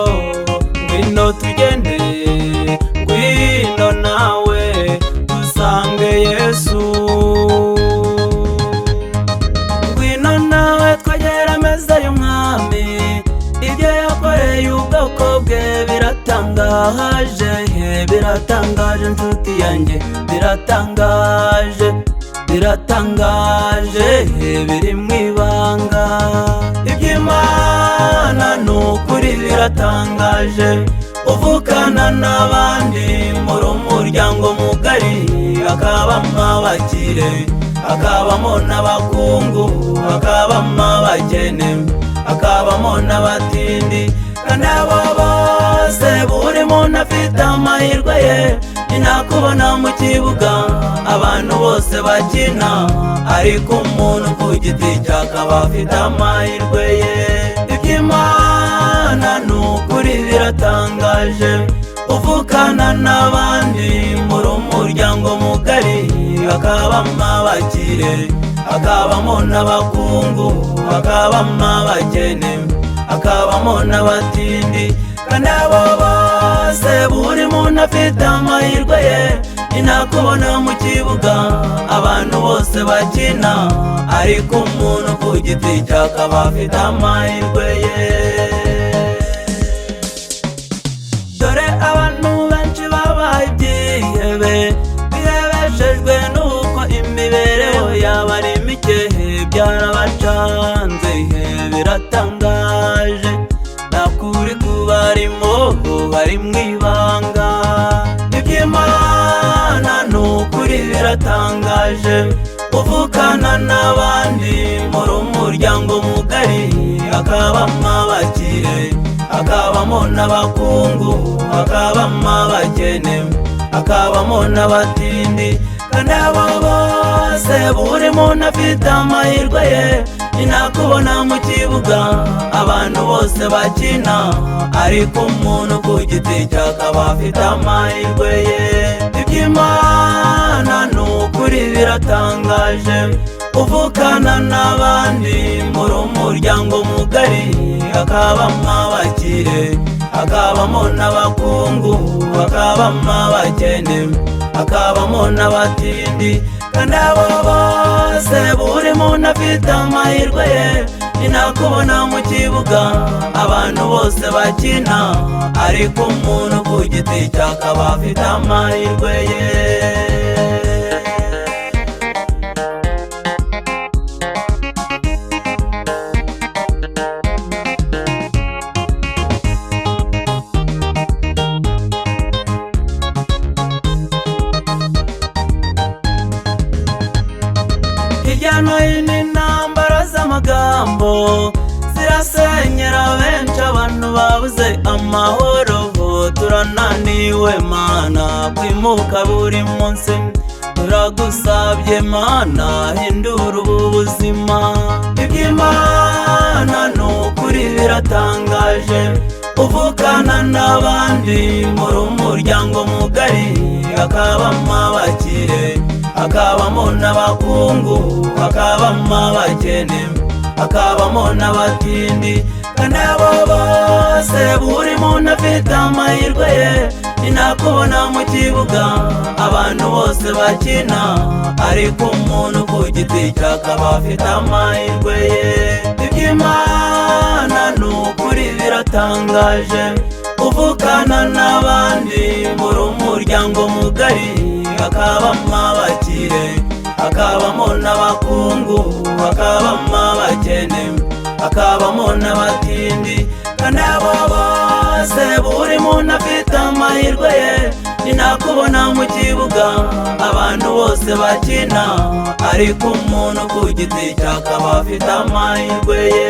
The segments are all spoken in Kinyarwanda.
Ngwino tugende, ngwino nawe dusange Yesu. Ngwino nawe twegera ameza y'umwami, ibyo yakoreye ubwoko bwe biratangaje, biratangaje nshuti yanjye, biratangaje, biratangaje, biri mu ibanga. Iby'Imana n'ukuri biratangaje, uvukana n'abandi muri umuryango mugari, hakabamo abakire, hakabamo n'abakungu, hakabamo abakene, hakabamo n'abatindi, kandi abo bose buri muntu afite amahirwe ye. Ni nakubona mu kibuga abantu bose bakina, ariko umuntu ku giti cye akaba afite amahirwe ye. Iby'Imana n'ukuri biratangaje, uvukana n'abandi muri umuryango mugari, hakabamo abakire, hakabamo n'abakungu, hakabamo abakene, hakabamo n'abatindi, kandi abo bose buri muntu afite amahirwe ye. Ni nakubona mu kibuga abantu bose bakina, ariko umuntu ku giti cye akaba afite amahirwe ye. Dore abantu benshi babaye ibyihebe, bihebeshejwe n'uko imibereho yabo ari mike, byarabacanze, biratangaje, nakuri kubarimo bari mu ibanga. Iby'Imana n'ukuri biratangaje, uvukana n'abandi muri umuryango mugari, hakabamo abakire, hakabamo n'abakungu, hakabamo abakene, hakabamo n'abatindi, kandi abo bose buri muntu afite amahirwe ye. Ni nakubona mu kibuga abantu bose bakina, ariko umuntu ku giti cye akaba afite amahirwe ye. Iby'Imana n'ukuri biratangaje, uvukana n'abandi muri umuryango mugari, hakabamo abakire, hakabamo n'abakungu, hakabamo abakene, hakabamo n'abatindi, kandi abo bose buri muntu afite amahirwe ye. Ni nakubona mu kibuga abantu bose bakina, ariko umuntu ku giti cye akaba afite amahirwe ye. Hirya no hino intambara z'amagambo zirasenyera benshi, abantu babuze amahoro, turananiwe Mana kwimuka buri munsi, turagusabye Mana hindura ubu buzima. Iby'Imana n'ukuri biratangaje, uvukana n'abandi muri umuryango mugari, hakabamo abakire, hakabamo n'abakungu, hakabamo abakene, hakabamo n'abatindi, kandi abo bose buri muntu afite amahirwe ye. Ni nakubona mu kibuga abantu bose bakina, ariko umuntu ku giti cye akaba afite amahirwe ye. Iby'Imana n'ukuri biratangaje, uvukana n'abandi muri umuryango mugari, hakabamo abakire, hakabamo n'abakungu, hakabamo abakene, hakabamo n'abatindi, kandi abo bose buri muntu afite amahirwe ye. Ni nakubona mu kibuga abantu bose bakina, ariko umuntu ku giti cye akaba afite amahirwe ye.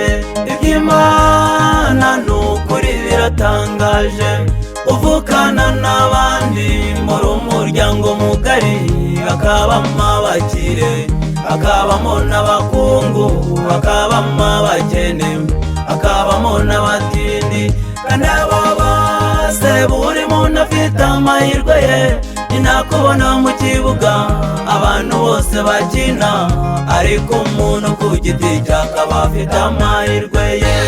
Iby'Imana n'ukuri biratangaje, uvukana n'abandi muri umuryango mugari, hakabamo abakire, hakabamo n'abakungu, hakabamo abakene, hakabamo n'abatindi, kandi abo bose buri muntu afite amahirwe ye. ninakubona mu kibuga abantu bose bakina, ariko umuntu ku giti cye akaba afite amahirwe ye.